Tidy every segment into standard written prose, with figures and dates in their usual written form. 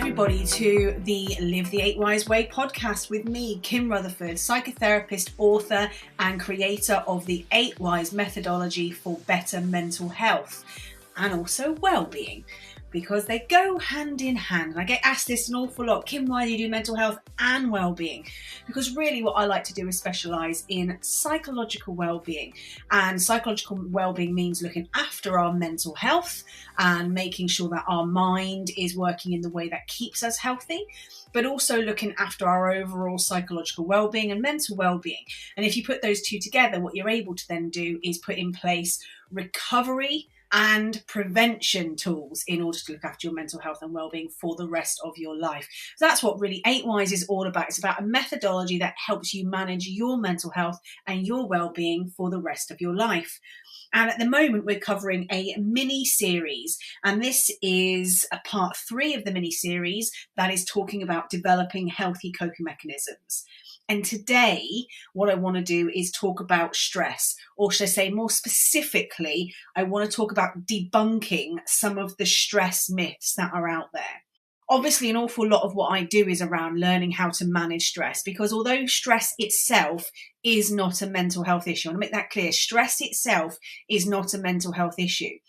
everybody to the Live the 8 Wise Way podcast with me, Kim Rutherford, psychotherapist, author and creator of the 8 Wise methodology for better mental health and also well-being, because they go hand in hand. And I get asked this an awful lot, Kim, why do you do mental health and well-being? Because really what I like to do is specialise in psychological well-being. And psychological well-being means looking after our mental health and making sure that our mind is working in the way that keeps us healthy, but also looking after our overall psychological well-being and mental well-being. And if you put those two together, what you're able to then do is put in place recovery and prevention tools in order to look after your mental health and well-being for the rest of your life. So that's what really 8 Wise is all about. It's about a methodology that helps you manage your mental health and your well-being for the rest of your life. And at the moment, we're covering a mini-series, and this is a part 3 of the mini-series that is talking about developing healthy coping mechanisms. And today, what I want to do is talk about stress, or should I say more specifically, I want to talk about debunking some of the stress myths that are out there. Obviously, an awful lot of what I do is around learning how to manage stress, because although stress itself is not a mental health issue, I want to make that clear, stress itself is not a mental health issue.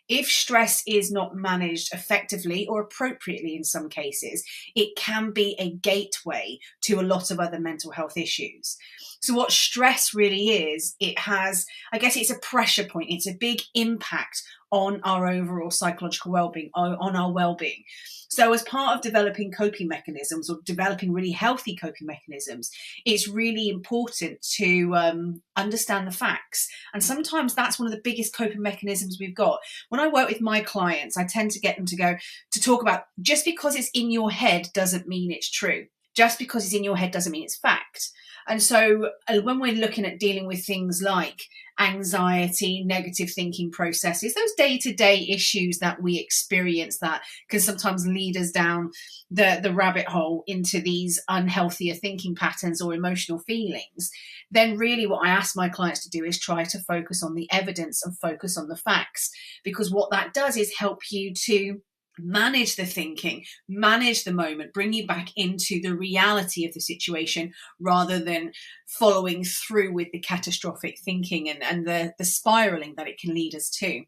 If stress is not managed effectively or appropriately in some cases, it can be a gateway to a lot of other mental health issues. So what stress really is, it's a pressure point. It's a big impact on our overall psychological well-being, on our well-being. So as part of developing coping mechanisms or developing really healthy coping mechanisms, it's really important to understand the facts. And sometimes that's one of the biggest coping mechanisms we've got. When I work with my clients, I tend to get them to talk about just because it's in your head doesn't mean it's true. Just because it's in your head doesn't mean it's fact. And so when we're looking at dealing with things like anxiety, negative thinking processes, those day-to-day issues that we experience that can sometimes lead us down the rabbit hole into these unhealthier thinking patterns or emotional feelings, then really what I ask my clients to do is try to focus on the evidence and focus on the facts, because what that does is help you to manage the thinking, manage the moment, bring you back into the reality of the situation rather than following through with the catastrophic thinking and the spiraling that it can lead us to.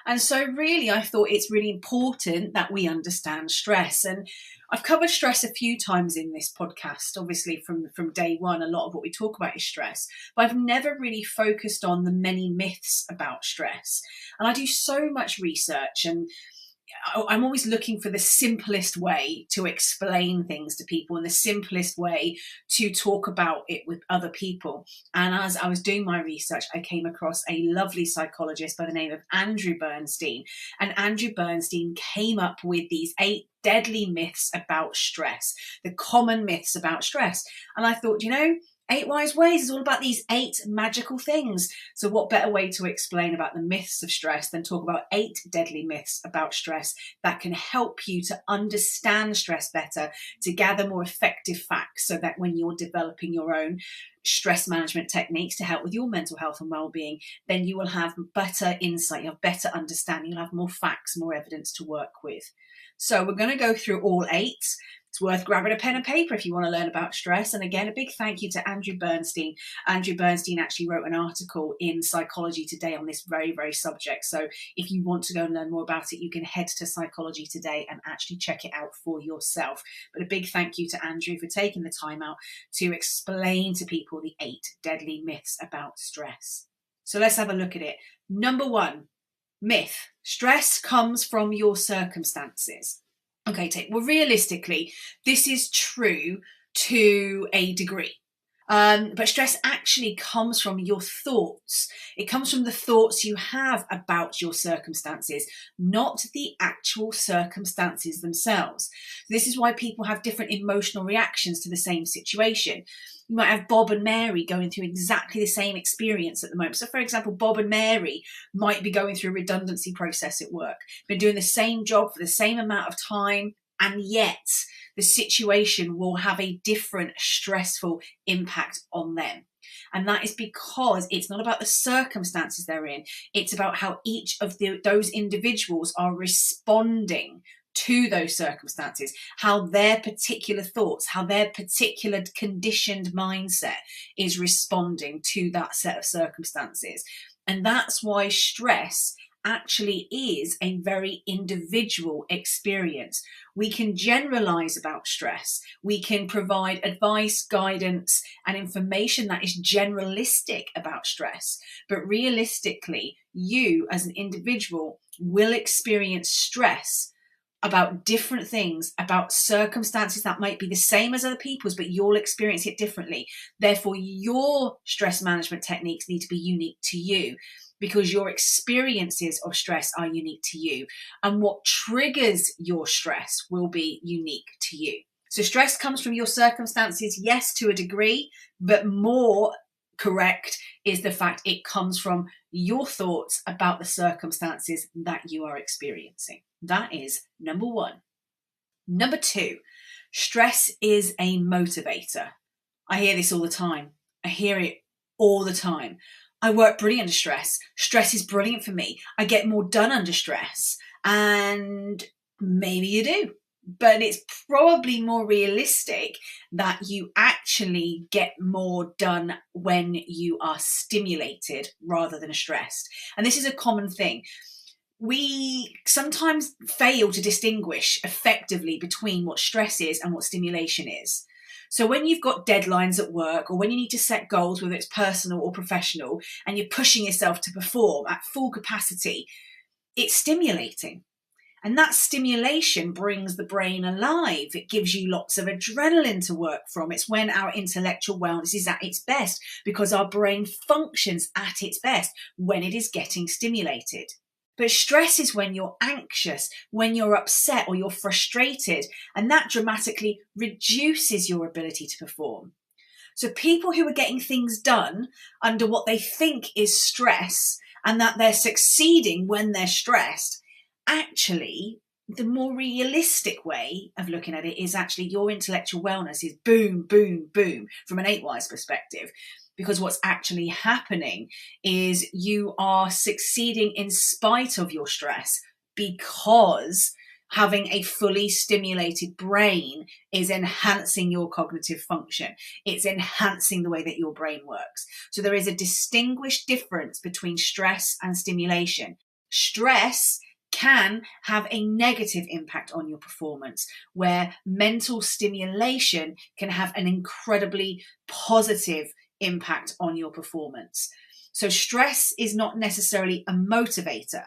And so really, I thought it's really important that we understand stress. And I've covered stress a few times in this podcast. Obviously, from day one, a lot of what we talk about is stress. But I've never really focused on the many myths about stress. And I do so much research, and I'm always looking for the simplest way to explain things to people and the simplest way to talk about it with other people. And as I was doing my research, I came across a lovely psychologist by the name of Andrew Bernstein. And Andrew Bernstein came up with these 8 deadly myths about stress, the common myths about stress. And I thought, 8 Wise Ways is all about these 8 magical things. So what better way to explain about the myths of stress than talk about 8 deadly myths about stress that can help you to understand stress better, to gather more effective facts, so that when you're developing your own stress management techniques to help with your mental health and well-being, then you will have better insight, you have better understanding, you'll have more facts, more evidence to work with. So we're going to go through all 8. It's worth grabbing a pen and paper if you want to learn about stress. And again, a big thank you to Andrew Bernstein. Andrew Bernstein actually wrote an article in Psychology Today on this very, very subject. So if you want to go and learn more about it, you can head to Psychology Today and actually check it out for yourself. But a big thank you to Andrew for taking the time out to explain to people the 8 deadly myths about stress. So let's have a look at it. Number 1, myth: stress comes from your circumstances. Okay, well, realistically, this is true to a degree. But stress actually comes from your thoughts. It comes from the thoughts you have about your circumstances, not the actual circumstances themselves. This is why people have different emotional reactions to the same situation. You might have Bob and Mary going through exactly the same experience at the moment. So, for example, Bob and Mary might be going through a redundancy process at work, been doing the same job for the same amount of time, and yet the situation will have a different stressful impact on them. And that is because it's not about the circumstances they're in. It's about how each of those individuals are responding to those circumstances, how their particular thoughts, how their particular conditioned mindset is responding to that set of circumstances. And that's why stress actually is a very individual experience. We can generalize about stress. We can provide advice, guidance, and information that is generalistic about stress. But realistically, you as an individual will experience stress about different things, about circumstances that might be the same as other people's, but you'll experience it differently. Therefore, your stress management techniques need to be unique to you, because your experiences of stress are unique to you. And what triggers your stress will be unique to you. So stress comes from your circumstances, yes, to a degree, but more correct is the fact it comes from your thoughts about the circumstances that you are experiencing. That is number one. Number two, stress is a motivator. I hear this all the time. I hear it all the time. I work brilliant under stress. Stress is brilliant for me. I get more done under stress. And maybe you do. But it's probably more realistic that you actually get more done when you are stimulated rather than stressed. And this is a common thing. We sometimes fail to distinguish effectively between what stress is and what stimulation is. So when you've got deadlines at work, or when you need to set goals, whether it's personal or professional, and you're pushing yourself to perform at full capacity, it's stimulating. And that stimulation brings the brain alive. It gives you lots of adrenaline to work from. It's when our intellectual wellness is at its best, because our brain functions at its best when it is getting stimulated. But stress is when you're anxious, when you're upset or you're frustrated, and that dramatically reduces your ability to perform. So people who are getting things done under what they think is stress, and that they're succeeding when they're stressed, actually, the more realistic way of looking at it is actually your intellectual wellness is boom, boom, boom from an 8-wise perspective. Because what's actually happening is you are succeeding in spite of your stress, because having a fully stimulated brain is enhancing your cognitive function. It's enhancing the way that your brain works. So there is a distinguished difference between stress and stimulation. Stress can have a negative impact on your performance, where mental stimulation can have an incredibly positive impact on your performance. So stress is not necessarily a motivator.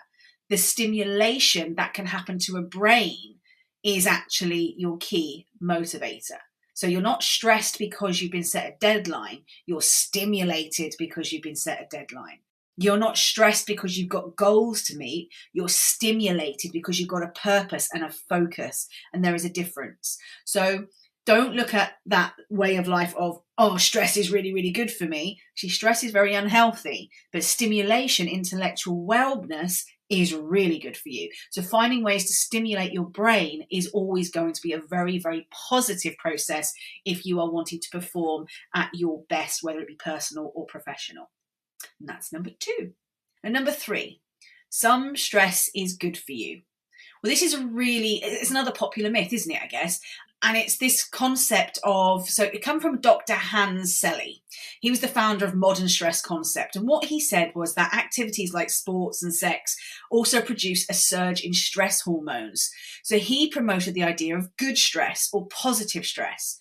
The stimulation that can happen to a brain is actually your key motivator. So you're not stressed because you've been set a deadline. You're stimulated because you've been set a deadline. You're not stressed because you've got goals to meet. You're stimulated because you've got a purpose and a focus. And there is a difference. So don't look at that way of life of, oh, stress is really, really good for me. See, stress is very unhealthy, but stimulation, intellectual wellness is really good for you. So finding ways to stimulate your brain is always going to be a very, very positive process if you are wanting to perform at your best, whether it be personal or professional. And that's number two. And number three, some stress is good for you. Well, this is it's another popular myth, isn't it, I guess? And it's this concept of, so it come from Dr. Hans Selye. He was the founder of modern stress concept. And what he said was that activities like sports and sex also produce a surge in stress hormones. So he promoted the idea of good stress or positive stress.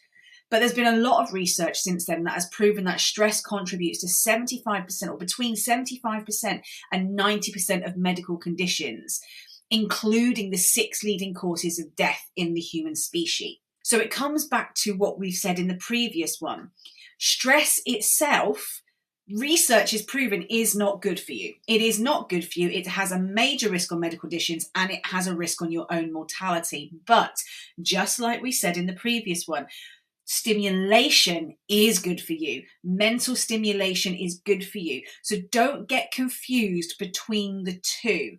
But there's been a lot of research since then that has proven that stress contributes to 75% or between 75% and 90% of medical conditions, including the 6 leading causes of death in the human species. So it comes back to what we've said in the previous one. Stress itself, research has proven, is not good for you. It is not good for you. It has a major risk on medical conditions, and it has a risk on your own mortality. But just like we said in the previous one, stimulation is good for you. Mental stimulation is good for you. So don't get confused between the two.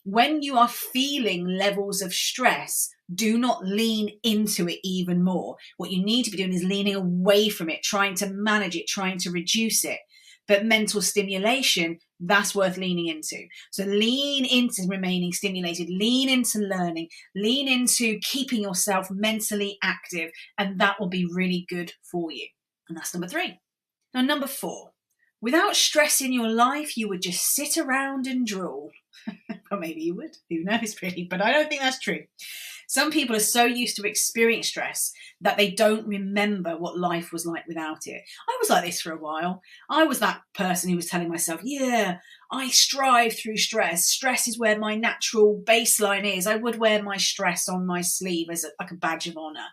When you are feeling levels of stress, do not lean into it even more. What you need to be doing is leaning away from it, trying to manage it, trying to reduce it. But mental stimulation, that's worth leaning into. So lean into remaining stimulated, lean into learning, lean into keeping yourself mentally active, and that will be really good for you. And that's number 3. Now, number 4, without stress in your life, you would just sit around and drool. Or maybe you would, who knows really, but I don't think that's true. Some people are so used to experiencing stress that they don't remember what life was like without it. I was like this for a while. I was that person who was telling myself, yeah, I strive through stress. Stress is where my natural baseline is. I would wear my stress on my sleeve as like a badge of honor.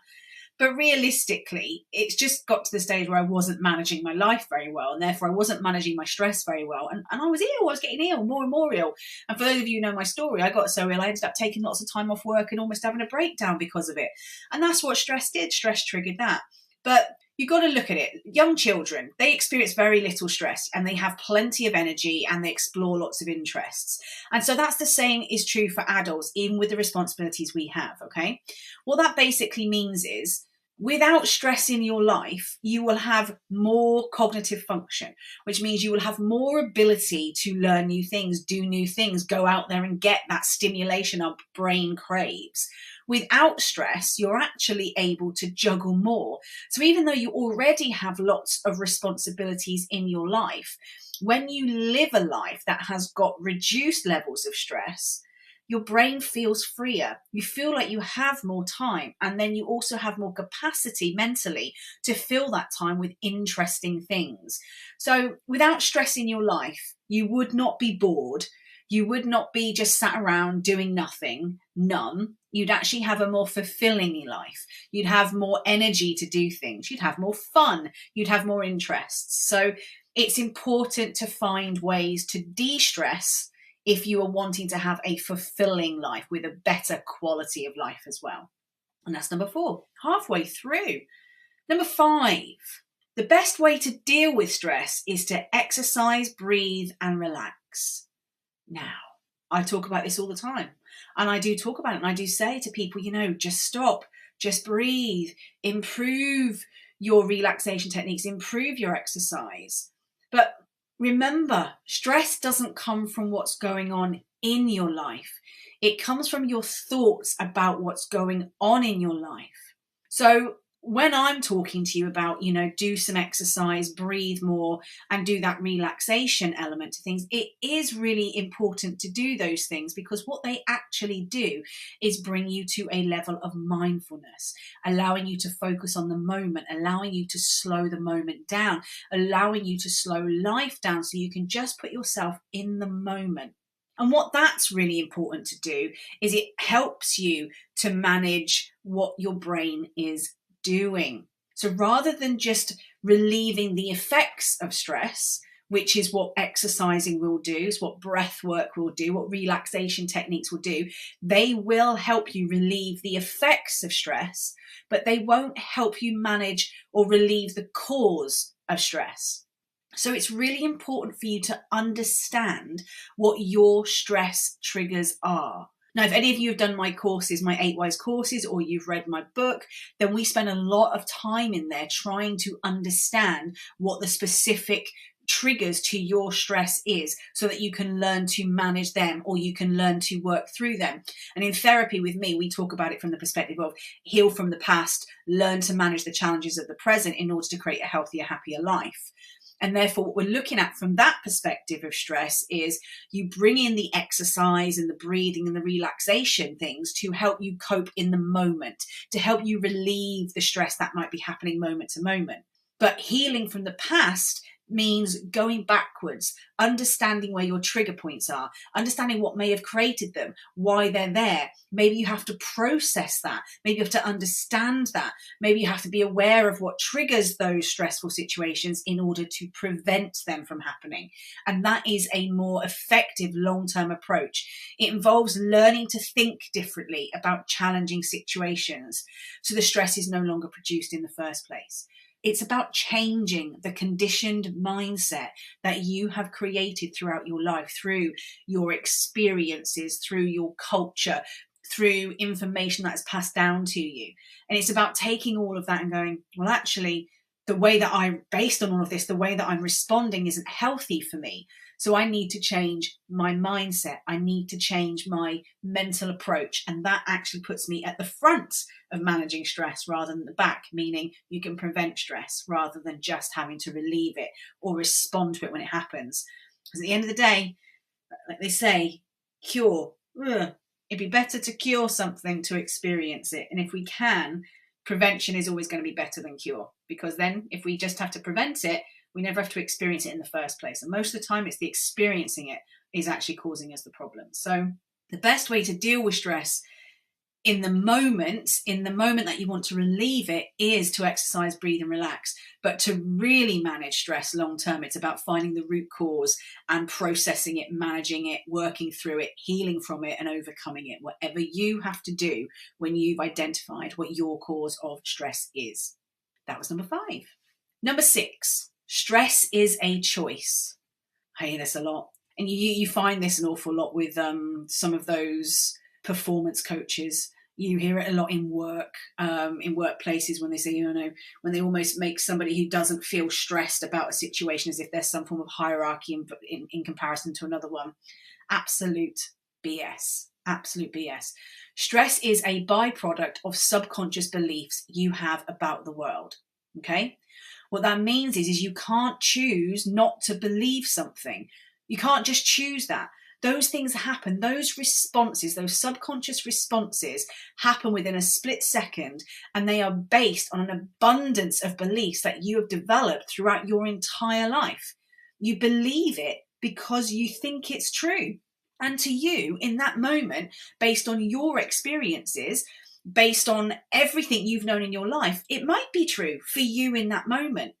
But realistically, it's just got to the stage where I wasn't managing my life very well, and therefore I wasn't managing my stress very well. And I was ill. I was getting ill, more and more ill. And for those of you who know my story, I got so ill, I ended up taking lots of time off work and almost having a breakdown because of it. And that's what stress did. Stress triggered that. But you've got to look at it. Young children, they experience very little stress and they have plenty of energy and they explore lots of interests. And so that's the same is true for adults, even with the responsibilities we have, okay? What that basically means is, without stress in your life, you will have more cognitive function, which means you will have more ability to learn new things, do new things, go out there and get that stimulation our brain craves. Without stress, you're actually able to juggle more. So even though you already have lots of responsibilities in your life, when you live a life that has got reduced levels of stress, your brain feels freer. You feel like you have more time, and then you also have more capacity mentally to fill that time with interesting things. So without stress in your life, you would not be bored. You would not be just sat around doing nothing, none. You'd actually have a more fulfilling life. You'd have more energy to do things. You'd have more fun. You'd have more interests. So it's important to find ways to de-stress if you are wanting to have a fulfilling life with a better quality of life as well. And that's number 4, halfway through. Number 5, the best way to deal with stress is to exercise, breathe, and relax. Now, I talk about this all the time, and I do talk about it, and I do say to people, just stop, just breathe, improve your relaxation techniques, improve your exercise. But remember, stress doesn't come from what's going on in your life. It comes from your thoughts about what's going on in your life. So when I'm talking to you about, do some exercise, breathe more, and do that relaxation element to things, it is really important to do those things, because what they actually do is bring you to a level of mindfulness, allowing you to focus on the moment, allowing you to slow the moment down, allowing you to slow life down so you can just put yourself in the moment. And what that's really important to do is it helps you to manage what your brain is doing. So rather than just relieving the effects of stress, which is what exercising will do, is what breath work will do, what relaxation techniques will do, they will help you relieve the effects of stress, but they won't help you manage or relieve the cause of stress. So it's really important for you to understand what your stress triggers are. Now, if any of you have done my courses, my 8 Wise courses, or you've read my book, then we spend a lot of time in there trying to understand what the specific triggers to your stress is, so that you can learn to manage them, or you can learn to work through them. And in therapy with me, we talk about it from the perspective of heal from the past, learn to manage the challenges of the present in order to create a healthier, happier life. And therefore, what we're looking at from that perspective of stress is you bring in the exercise and the breathing and the relaxation things to help you cope in the moment, to help you relieve the stress that might be happening moment to moment. But healing from the past means going backwards, understanding where your trigger points are, understanding what may have created them, why they're there. Maybe you have to process that. Maybe you have to understand that. Maybe you have to be aware of what triggers those stressful situations in order to prevent them from happening. And that is a more effective long-term approach. It involves learning to think differently about challenging situations, so the stress is no longer produced in the first place. It's about changing the conditioned mindset that you have created throughout your life, through your experiences, through your culture, through information that's passed down to you. And it's about taking all of that and going, well, actually, the way that I'm based on all of this, the way that I'm responding isn't healthy for me. So I need to change my mindset. I need to change my mental approach. And that actually puts me at the front of managing stress rather than the back, meaning you can prevent stress rather than just having to relieve it or respond to it when it happens. Because at the end of the day, like they say, cure. It'd be better to cure something to experience it. And if we can, prevention is always going to be better than cure, because then if we just have to prevent it, we never have to experience it in the first place. And most of the time, it's the experiencing it is actually causing us the problem. So the best way to deal with stress in the moment that you want to relieve it, is to exercise, breathe and relax. But to really manage stress long term, it's about finding the root cause and processing it, managing it, working through it, healing from it and overcoming it, whatever you have to do when you've identified what your cause of stress is. That was number 5. Number 6, stress is a choice. I hear this a lot. And you find this an awful lot with some of those performance coaches. You hear it a lot in workplaces when they say, when they almost make somebody who doesn't feel stressed about a situation as if there's some form of hierarchy in comparison to another one. Absolute BS. Absolute BS. Stress is a byproduct of subconscious beliefs you have about the world. Okay? What that means is you can't choose not to believe something. You can't just choose that. Those things happen, those responses, those subconscious responses happen within a split second, and they are based on an abundance of beliefs that you have developed throughout your entire life. You believe it because you think it's true. And to you, in that moment, based on your experiences, based on everything you've known in your life, it might be true for you in that moment.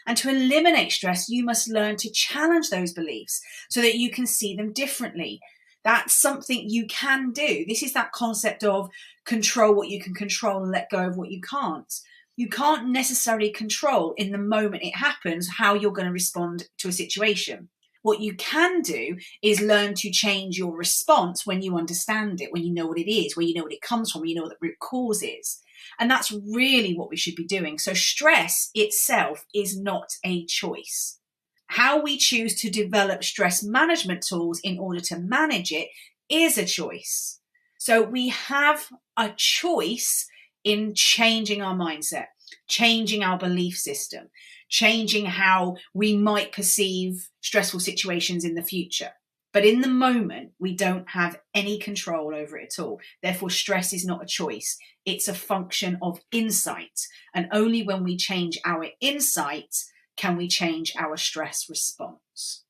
And to eliminate stress, you must learn to challenge those beliefs so that you can see them differently. That's something you can do. This is that concept of control what you can control and let go of what you can't. You can't necessarily control in the moment it happens how you're going to respond to a situation. What you can do is learn to change your response when you understand it, when you know what it is, when you know what it comes from, when you know what the root cause is. And that's really what we should be doing. So stress itself is not a choice. How we choose to develop stress management tools in order to manage it is a choice. So we have a choice in changing our mindset, changing our belief system, changing how we might perceive stressful situations in the future. But in the moment, we don't have any control over it at all. Therefore, stress is not a choice. It's a function of insight. And only when we change our insight can we change our stress response.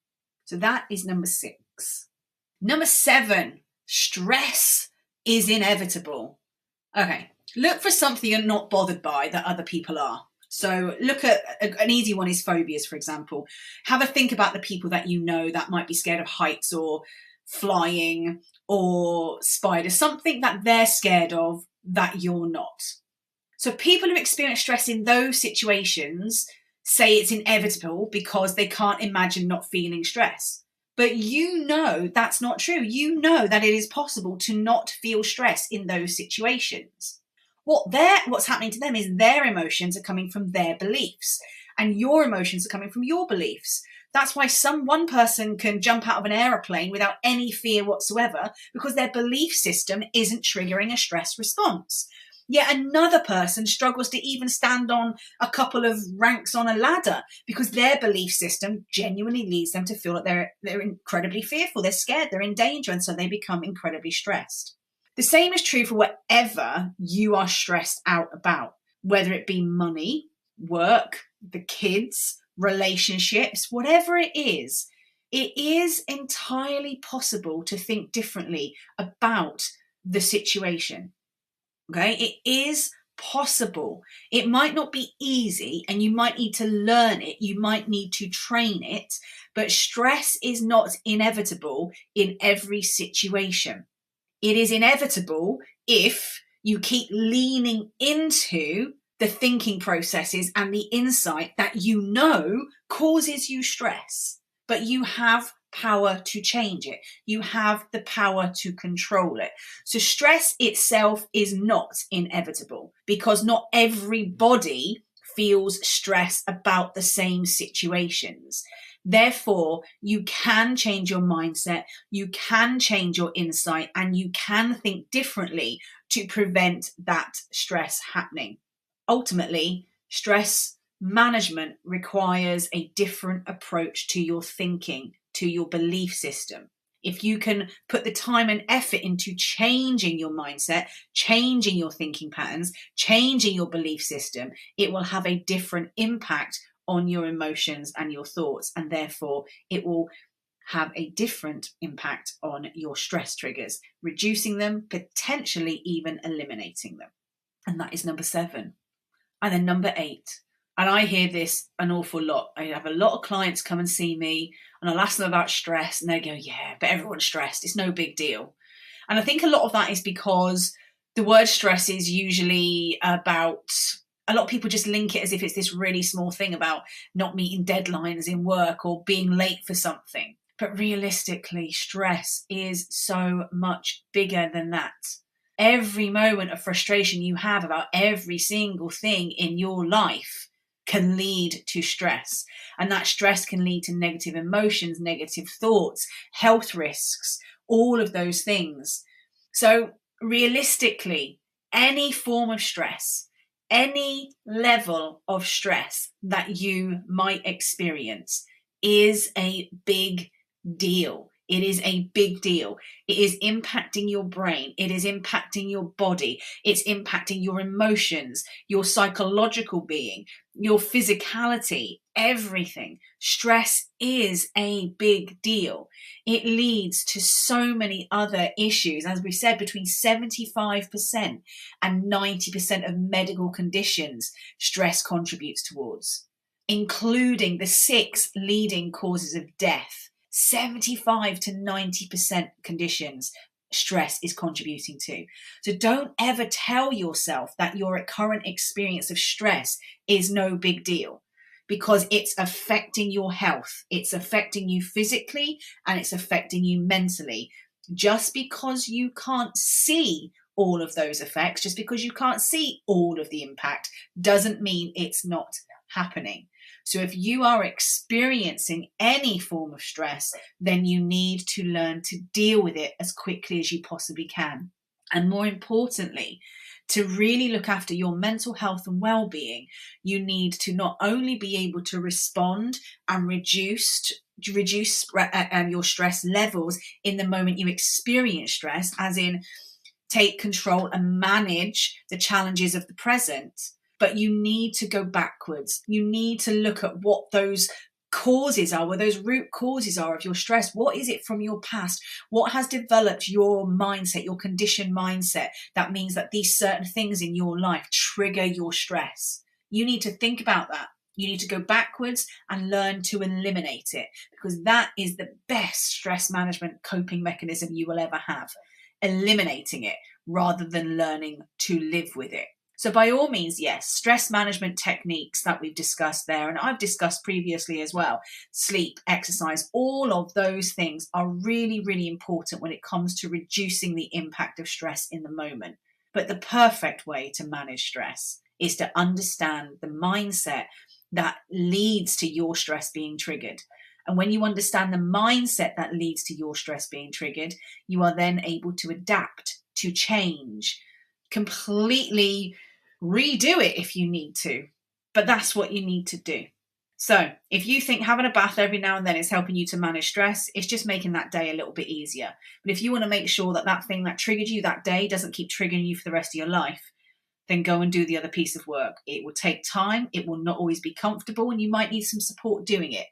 So that is number 6. Number 7, stress is inevitable. Okay, look for something you're not bothered by that other people are. So look at an easy one is phobias, for example. Have a think about the people that you know that might be scared of heights or flying or spiders, something that they're scared of that you're not. So people who experience stress in those situations say it's inevitable because they can't imagine not feeling stress. But you know that's not true. You know that it is possible to not feel stress in those situations. What's happening to them is their emotions are coming from their beliefs, and your emotions are coming from your beliefs. That's why one person can jump out of an aeroplane without any fear whatsoever because their belief system isn't triggering a stress response. Yet another person struggles to even stand on a couple of ranks on a ladder because their belief system genuinely leads them to feel that they're incredibly fearful, they're scared, they're in danger, and so they become incredibly stressed. The same is true for whatever you are stressed out about, whether it be money, work, the kids, relationships, whatever it is entirely possible to think differently about the situation. Okay, it is possible. It might not be easy and you might need to learn it. You might need to train it, but stress is not inevitable in every situation. It is inevitable if you keep leaning into the thinking processes and the insight that you know causes you stress, but you have power to change it. You have the power to control it. So stress itself is not inevitable because not everybody feels stress about the same situations. Therefore, you can change your mindset, you can change your insight, and you can think differently to prevent that stress happening. Ultimately, stress management requires a different approach to your thinking, to your belief system. If you can put the time and effort into changing your mindset, changing your thinking patterns, changing your belief system, it will have a different impact on your emotions and your thoughts, and therefore it will have a different impact on your stress triggers, reducing them, potentially even eliminating them. And that is number 7. And then number 8, and I hear this an awful lot. I have a lot of clients come and see me and I'll ask them about stress and they go, yeah, but everyone's stressed. It's no big deal. And I think a lot of that is because the word stress is usually about, a lot of people just link it as if it's this really small thing about not meeting deadlines in work or being late for something. But realistically, stress is so much bigger than that. Every moment of frustration you have about every single thing in your life can lead to stress. And that stress can lead to negative emotions, negative thoughts, health risks, all of those things. So realistically, any form of stress, any level of stress that you might experience is a big deal. It is a big deal. It is impacting your brain. It is impacting your body. It's impacting your emotions, your psychological being, your physicality, everything. Stress is a big deal. It leads to so many other issues. As we said, between 75% and 90% of medical conditions, stress contributes towards, including the 6 leading causes of death. 75 to 90% conditions stress is contributing to. So don't ever tell yourself that your current experience of stress is no big deal, because it's affecting your health. It's affecting you physically and it's affecting you mentally. Just because you can't see all of those effects, just because you can't see all of the impact, doesn't mean it's not happening. So if you are experiencing any form of stress, then you need to learn to deal with it as quickly as you possibly can. And more importantly, to really look after your mental health and well-being, you need to not only be able to respond and reduce your stress levels in the moment you experience stress, as in take control and manage the challenges of the present, but you need to go backwards. You need to look at what those causes are, what those root causes are of your stress. What is it from your past? What has developed your mindset, your conditioned mindset? That means that these certain things in your life trigger your stress. You need to think about that. You need to go backwards and learn to eliminate it, because that is the best stress management coping mechanism you will ever have. Eliminating it rather than learning to live with it. So by all means, yes, stress management techniques that we've discussed there, and I've discussed previously as well, sleep, exercise, all of those things are really, really important when it comes to reducing the impact of stress in the moment. But the perfect way to manage stress is to understand the mindset that leads to your stress being triggered. And when you understand the mindset that leads to your stress being triggered, you are then able to adapt, to change, completely redo it if you need to. But that's what you need to do. So if you think having a bath every now and then is helping you to manage stress, it's just making that day a little bit easier. But if you want to make sure that that thing that triggered you that day doesn't keep triggering you for the rest of your life, then go and do the other piece of work. It will take time. It will not always be comfortable, and you might need some support doing it.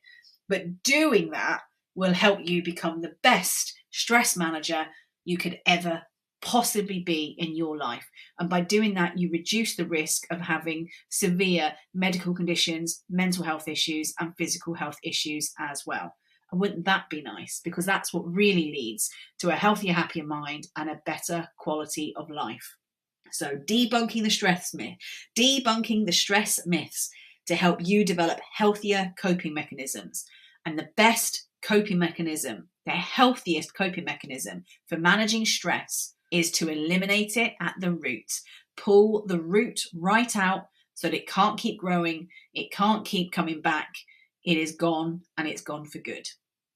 But doing that will help you become the best stress manager you could ever possibly be in your life. And by doing that, you reduce the risk of having severe medical conditions, mental health issues, and physical health issues as well. And wouldn't that be nice? Because that's what really leads to a healthier, happier mind and a better quality of life. So debunking the stress myths to help you develop healthier coping mechanisms. And the best coping mechanism, the healthiest coping mechanism for managing stress, is to eliminate it at the root. Pull the root right out so that it can't keep growing, it can't keep coming back. It is gone, and it's gone for good.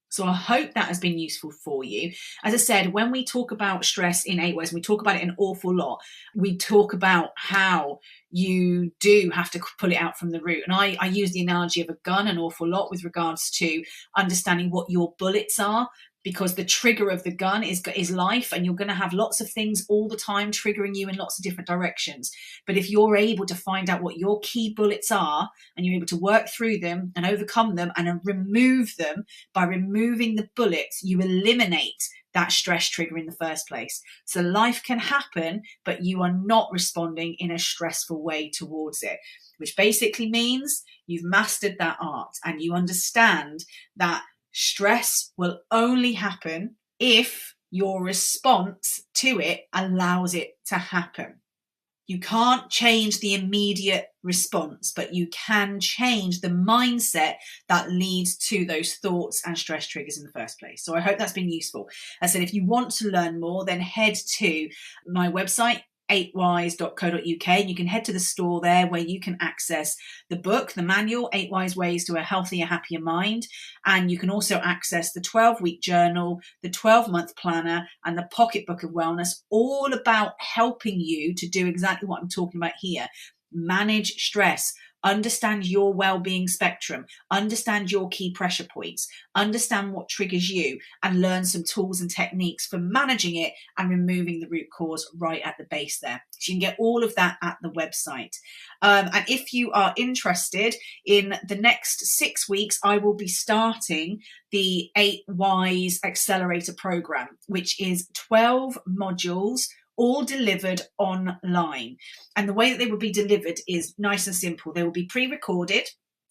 So I hope that has been useful for you. As I said, when we talk about stress in 8 ways, we talk about it an awful lot. We talk about how you do have to pull it out from the root. And I use the analogy of a gun an awful lot with regards to understanding what your bullets are, because the trigger of the gun is life, and you're going to have lots of things all the time triggering you in lots of different directions. But if you're able to find out what your key bullets are, and you're able to work through them and overcome them and remove them, by removing the bullets, you eliminate that stress trigger in the first place. So life can happen, but you are not responding in a stressful way towards it, which basically means you've mastered that art, and you understand that stress will only happen if your response to it allows it to happen. You can't change the immediate response, but you can change the mindset that leads to those thoughts and stress triggers in the first place. So I hope that's been useful. As I said, if you want to learn more, then head to my website, 8wise.co.uk, and you can head to the store there where you can access the book, the manual, 8 Wise Ways to a Healthier, Happier Mind. And you can also access the 12-week journal, the 12-month planner, and the pocketbook of wellness, all about helping you to do exactly what I'm talking about here. Manage stress, understand your well-being spectrum, understand your key pressure points, understand what triggers you, and learn some tools and techniques for managing it and removing the root cause right at the base there. So you can get all of that at the website. And if you are interested, in the next 6 weeks, I will be starting the 8 Wise Accelerator program, which is 12 modules, all delivered online. And the way that they will be delivered is nice and simple. They will be pre-recorded.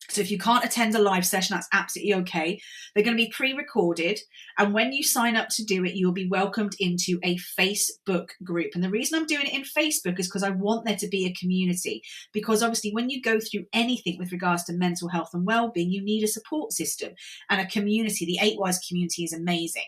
So if you can't attend a live session, that's absolutely okay. They're going to be pre-recorded. And when you sign up to do it, you'll be welcomed into a Facebook group. And the reason I'm doing it in Facebook is because I want there to be a community. Because obviously when you go through anything with regards to mental health and well-being, you need a support system and a community. The 8 Wise community is amazing.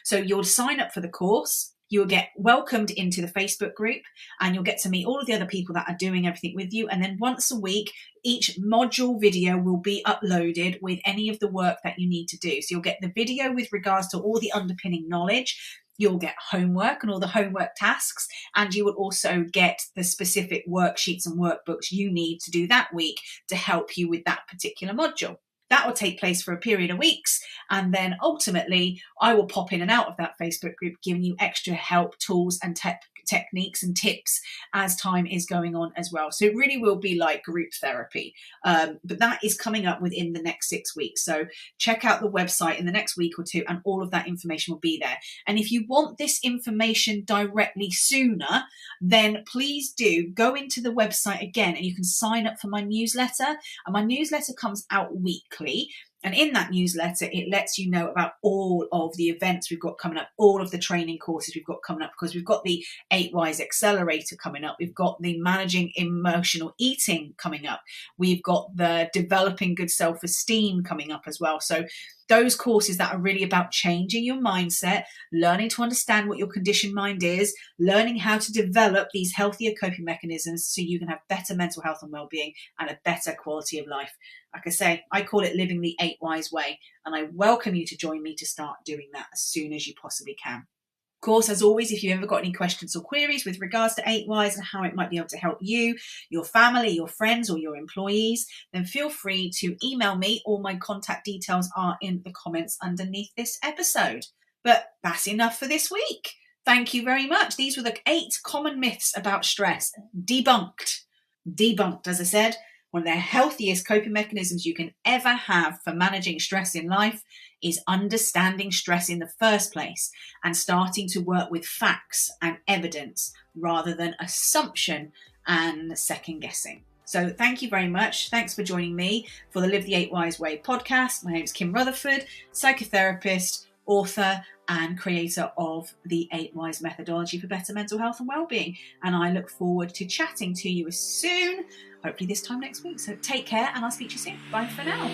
So you'll sign up for the course. You'll get welcomed into the Facebook group, and you'll get to meet all of the other people that are doing everything with you. And then once a week, each module video will be uploaded with any of the work that you need to do. So you'll get the video with regards to all the underpinning knowledge. You'll get homework and all the homework tasks, and you will also get the specific worksheets and workbooks you need to do that week to help you with that particular module. That will take place for a period of weeks, and then ultimately I will pop in and out of that Facebook group, giving you extra help, tools and techniques and tips as time is going on as well. So it really will be like group therapy, but that is coming up within the next 6 weeks. So check out the website in the next week or two, and all of that information will be there. And if you want this information directly sooner, then please do go into the website again, and you can sign up for my newsletter. And my newsletter comes out weekly. And in that newsletter, it lets you know about all of the events we've got coming up, all of the training courses we've got coming up, because we've got the 8 Wise Accelerator coming up. We've got the Managing Emotional Eating coming up. We've got the Developing Good Self-Esteem coming up as well. So those courses that are really about changing your mindset, learning to understand what your conditioned mind is, learning how to develop these healthier coping mechanisms so you can have better mental health and well-being and a better quality of life. Like I say, I call it living the 8 Wise way, and I welcome you to join me to start doing that as soon as you possibly can. Of course, as always, if you've ever got any questions or queries with regards to 8 Wise and how it might be able to help you, your family, your friends, or your employees, then feel free to email me. All my contact details are in the comments underneath this episode. But that's enough for this week. Thank you very much. These were the 8 common myths about stress. Debunked. Debunked, as I said. One of the healthiest coping mechanisms you can ever have for managing stress in life is understanding stress in the first place and starting to work with facts and evidence rather than assumption and second guessing. So thank you very much. Thanks for joining me for the Live the 8 Wise Way podcast. My name is Kim Rutherford, psychotherapist, author and creator of the 8 Wise methodology for better mental health and well-being. And I look forward to chatting to you as soon, hopefully this time next week. So take care, and I'll speak to you soon. Bye for now.